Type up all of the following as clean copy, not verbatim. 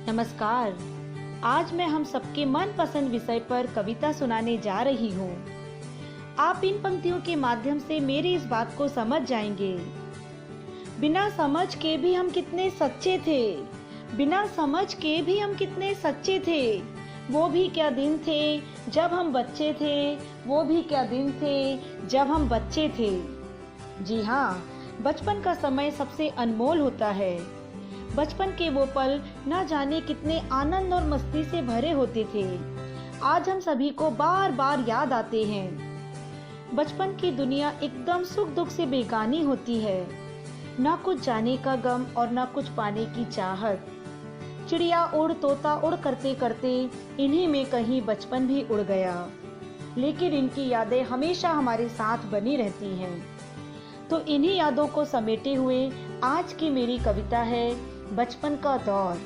नमस्कार। आज मैं हम सबके मनपसंद विषय पर कविता सुनाने जा रही हूँ। आप इन पंक्तियों के माध्यम से मेरी इस बात को समझ जाएंगे। बिना समझ के भी हम कितने सच्चे थे, बिना समझ के भी हम कितने सच्चे थे। वो भी क्या दिन थे जब हम बच्चे थे, वो भी क्या दिन थे जब हम बच्चे थे। जी हाँ, बचपन का समय सबसे अनमोल होता है। बचपन के वो पल ना जाने कितने आनंद और मस्ती से भरे होते थे। आज हम सभी को बार बार याद आते हैं। बचपन की दुनिया एकदम सुख दुख से बेगानी होती है। ना कुछ जाने का गम और ना कुछ पाने की चाहत। चिड़िया उड़ तोता उड़ करते करते इन्हीं में कहीं बचपन भी उड़ गया, लेकिन इनकी यादें हमेशा हमारे साथ बनी रहती हैं। तो इन्हीं यादों को समेटे हुए आज की मेरी कविता है बचपन का दौर।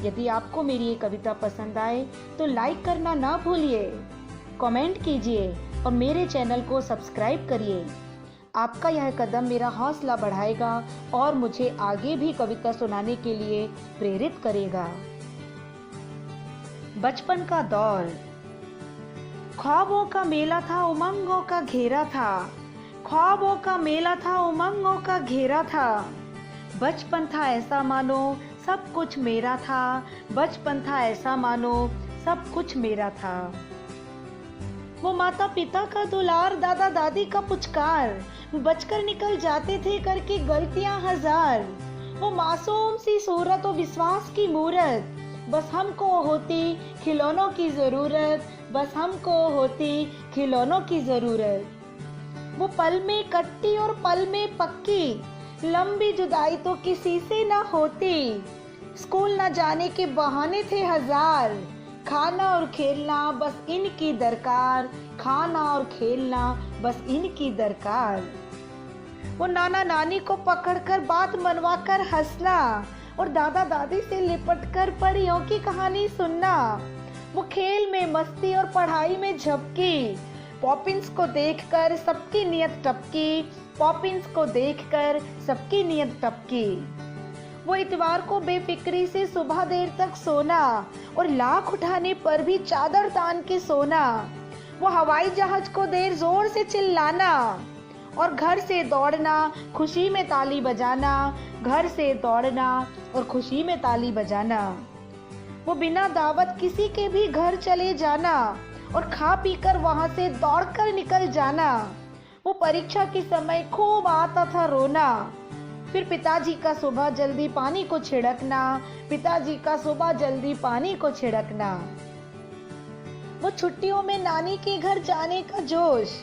यदि आपको मेरी ये कविता पसंद आए तो लाइक करना ना भूलिए, कमेंट कीजिए और मेरे चैनल को सब्सक्राइब करिए। आपका यह कदम मेरा हौसला बढ़ाएगा और मुझे आगे भी कविता सुनाने के लिए प्रेरित करेगा। बचपन का दौर। ख्वाबों का मेला था, उमंगों का घेरा था। ख्वाबों का मेला था, उमंगों का घेरा था। बचपन था ऐसा मानो सब कुछ मेरा था। बचपन था ऐसा मानो सब कुछ मेरा था। वो माता पिता का दुलार, दादा दादी का पुचकार, बचकर निकल जाते थे करके गलतियां हजार। वो मासूम सी सूरत और विश्वास की मूरत, बस हमको होती खिलौनों की जरूरत। बस हमको होती खिलौनों की जरूरत। वो पल में कट्टी और पल में पक्की, लंबी जुदाई तो किसी से ना होती। स्कूल ना जाने के बहाने थे हजार, खाना और खेलना बस इनकी दरकार। खाना और खेलना बस इनकी दरकार। वो नाना नानी को पकड़कर बात मनवा कर हंसना और दादा दादी से लिपटकर परियों की कहानी सुनना। वो खेल में मस्ती और पढ़ाई में झपकी, पॉपिंस को देखकर सबकी नियत टपकी। पॉपिंस को देखकर सबकी नियत टपकी। वो इतवार को बेफिक्री से सुबह देर तक सोना और लाख उठाने पर भी चादर तान के सोना। वो हवाई जहाज को देर जोर से चिल्लाना और घर से दौड़ना, खुशी में ताली बजाना। घर से दौड़ना और खुशी में ताली बजाना। वो बिना दावत किसी के भी घर चले जाना और खा पीकर वहां से दौड़कर निकल जाना। वो परीक्षा के समय खूब आता था रोना, फिर पिताजी का सुबह जल्दी पानी को छिड़कना। पिताजी का सुबह जल्दी पानी को छिड़कना। वो छुट्टियों में नानी के घर जाने का जोश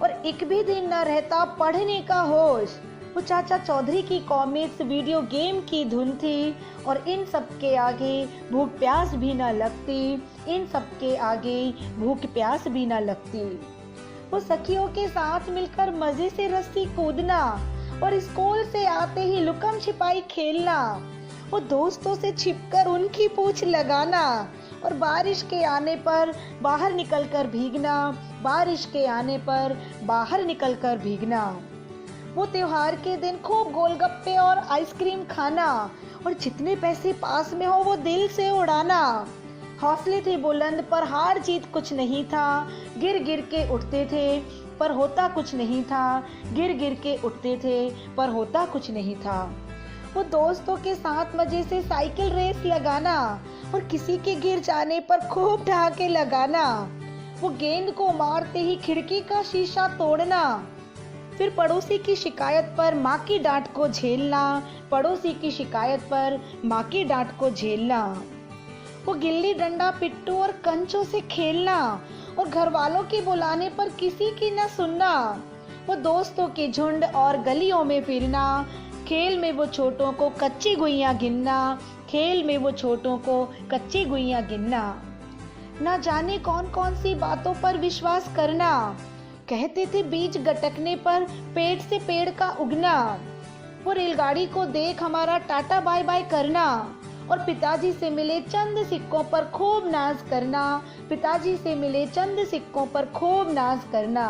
और एक भी दिन न रहता पढ़ने का होश। वो चाचा चौधरी की कॉमिक्स वीडियो गेम की धुन थी और इन सब के आगे भूख प्यास भी न लगती। इन सब के आगे भूख प्यास भी न लगती। वो सखियों के साथ मिलकर मजे से रस्सी कूदना और स्कूल से आते ही लुकम छिपाई खेलना। वो दोस्तों से छिपकर उनकी पूछ लगाना और बारिश के आने पर बाहर निकलकर भीगना। बारिश के आने पर बाहर निकलकर भीगना। वो त्योहार के दिन खूब गोलगप्पे और आइसक्रीम खाना और जितने पैसे पास में हो वो दिल से उड़ाना। हौसले थे बुलंद पर हार जीत कुछ नहीं था। गिर गिर के उठते थे पर होता कुछ नहीं था। गिर गिर के उठते थे पर होता कुछ नहीं था। वो दोस्तों के साथ मजे से साइकिल रेस लगाना और किसी के गिर जाने पर खूब ठहाके लगाना। वो गेंद को मारते ही खिड़की का शीशा तोड़ना, फिर पड़ोसी की शिकायत पर माँ की डांट को झेलना। पड़ोसी की शिकायत पर माँ की डांट को झेलना। वो गिल्ली डंडा पिट्टू और कंचों से खेलना और घर वालों के बुलाने पर किसी की न सुनना। वो दोस्तों के झुंड और गलियों में फिरना। खेल में वो छोटों को कच्ची गुइयां गिनना। खेल में वो छोटों को कच्ची गुइयां गिनना। न जाने कौन कौन सी बातों पर विश्वास करना। कहते थे बीज गटकने पर पेड़ से पेड़ का उगना। वो रेलगाड़ी को देख हमारा टाटा बाय बाय करना और पिताजी से मिले चंद सिक्कों पर खूब नाज करना। पिताजी से मिले चंद सिक्कों पर खूब नाज करना।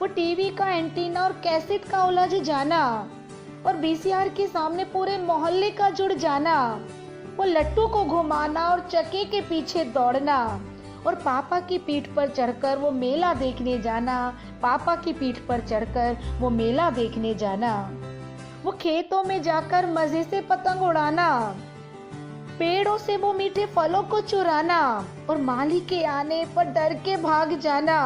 वो टीवी का एंटीना और कैसेट का उलझ जाना और वीसीआर के सामने पूरे मोहल्ले का जुड़ जाना। वो लट्टू को घुमाना और चक्के के पीछे दौड़ना और पापा की पीठ पर चढ़कर वो मेला देखने जाना, पापा की पीठ पर चढ़कर वो मेला देखने जाना। वो खेतों में जाकर मजे से पतंग उड़ाना, पेड़ों से वो मीठे फलों को चुराना और माली के आने पर डर के भाग जाना।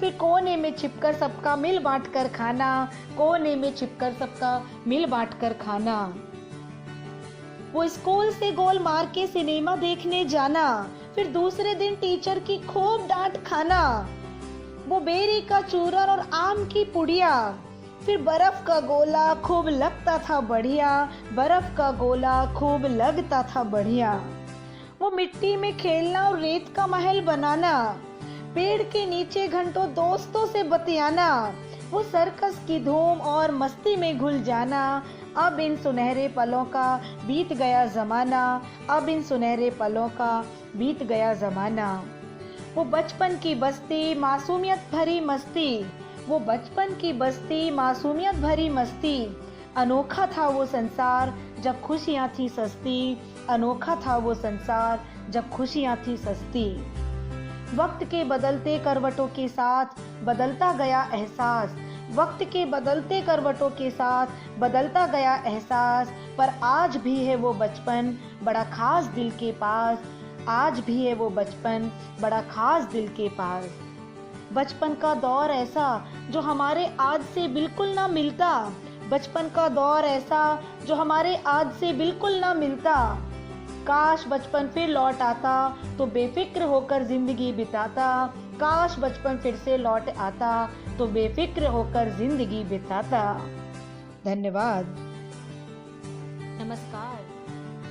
फिर कोने में छिपकर सबका मिल बांट कर खाना, कोने में छिपकर सबका मिल बांट कर खाना। वो स्कूल से गोल मार के सिनेमा देखने जाना, फिर दूसरे दिन टीचर की खूब डांट खाना। वो बेरी का चूरन और आम की पुड़िया, फिर बर्फ का गोला खूब लगता था बढ़िया, बर्फ का गोला खूब लगता था बढ़िया। वो मिट्टी में खेलना और रेत का महल बनाना, पेड़ के नीचे घंटों दोस्तों से बतियाना। वो सर्कस की धूम और मस्ती में घुल जाना। अब इन सुनहरे पलों का बीत गया जमाना, अब इन सुनहरे पलों का बीत गया जमाना। वो बचपन की बस्ती मासूमियत भरी मस्ती, वो बचपन की बस्ती मासूमियत भरी मस्ती। अनोखा था वो संसार जब खुशियाँ थी सस्ती, अनोखा था वो संसार जब खुशियाँ थी सस्ती। वक्त के बदलते करवटों के साथ बदलता गया एहसास, वक्त के बदलते करवटों के साथ बदलता गया एहसास। पर आज भी है वो बचपन बड़ा खास दिल के पास, आज भी है वो बचपन बड़ा खास दिल के पास। बचपन का दौर ऐसा जो हमारे आज से बिल्कुल ना मिलता, बचपन का दौर ऐसा जो हमारे आज से बिल्कुल ना मिलता। काश बचपन फिर लौट आता तो बेफिक्र होकर जिंदगी बिताता, काश बचपन फिर से लौट आता तो बेफिक्र होकर जिंदगी बिताता। धन्यवाद। नमस्कार।